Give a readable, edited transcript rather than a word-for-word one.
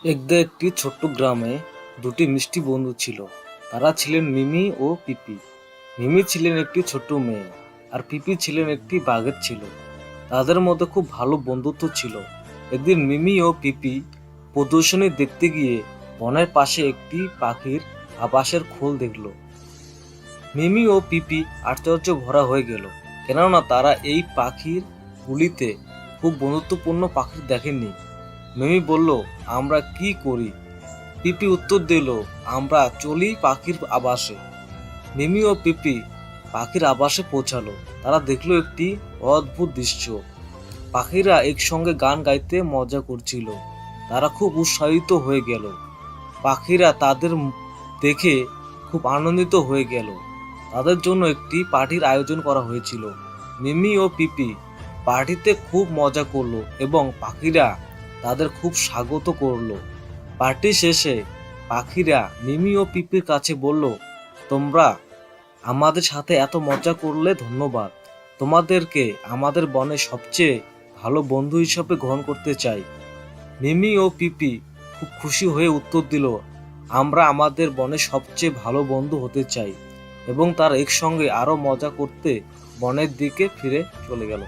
একদা একটি ছোট্ট গ্রামে দুটি মিষ্টি বন্ধু ছিল। তারা ছিলেন মিমি ও পিপি। মিমি ছিলেন একটি ছোট্ট মেয়ে, আর পিপি ছিলেন একটি বাঘের ছিল। তাদের মধ্যে খুব ভালো বন্ধুত্ব ছিল। একদিন মিমি ও পিপি প্রদর্শনী দেখতে গিয়ে বনের পাশে একটি পাখির আবাসের খোল দেখল। মিমি ও পিপি আশ্চর্য ভরা হয়ে গেল, কেননা তারা এই পাখির গুলিতে খুব বন্ধুত্বপূর্ণ পাখি দেখেননি। মিমি বলল, আমরা কি করি? পিপি উত্তর দিল, আমরা চলি পাখির আবাসে। মিমি ও পিপি পাখির আবাসে পৌঁছালো। তারা দেখলো একটি অদ্ভুত দৃশ্য। পাখিরা একসঙ্গে গান গাইতে মজা করছিল। তারা খুব উৎসাহিত হয়ে গেল। পাখিরা তাদের দেখে খুব আনন্দিত হয়ে গেল। তাদের জন্য একটি পার্টির আয়োজন করা হয়েছিল। মিমি ও পিপি পার্টিতে খুব মজা করলো এবং পাখিরা তাদের খুব স্বাগত করলো। পার্টি শেষে পাখিরা মিমি ও পিপির কাছে বলল, তোমরা আমাদের সাথে এত মজা করলে ধন্যবাদ। তোমাদেরকে আমাদের বনে সবচেয়ে ভালো বন্ধু হিসেবে গ্রহণ করতে চাই। মিমি ও পিপি খুব খুশি হয়ে উত্তর দিল, আমরা আমাদের বনে সবচেয়ে ভালো বন্ধু হতে চাই। এবং তারা একসঙ্গে আরো মজা করতে বনের দিকে ফিরে চলে গেল।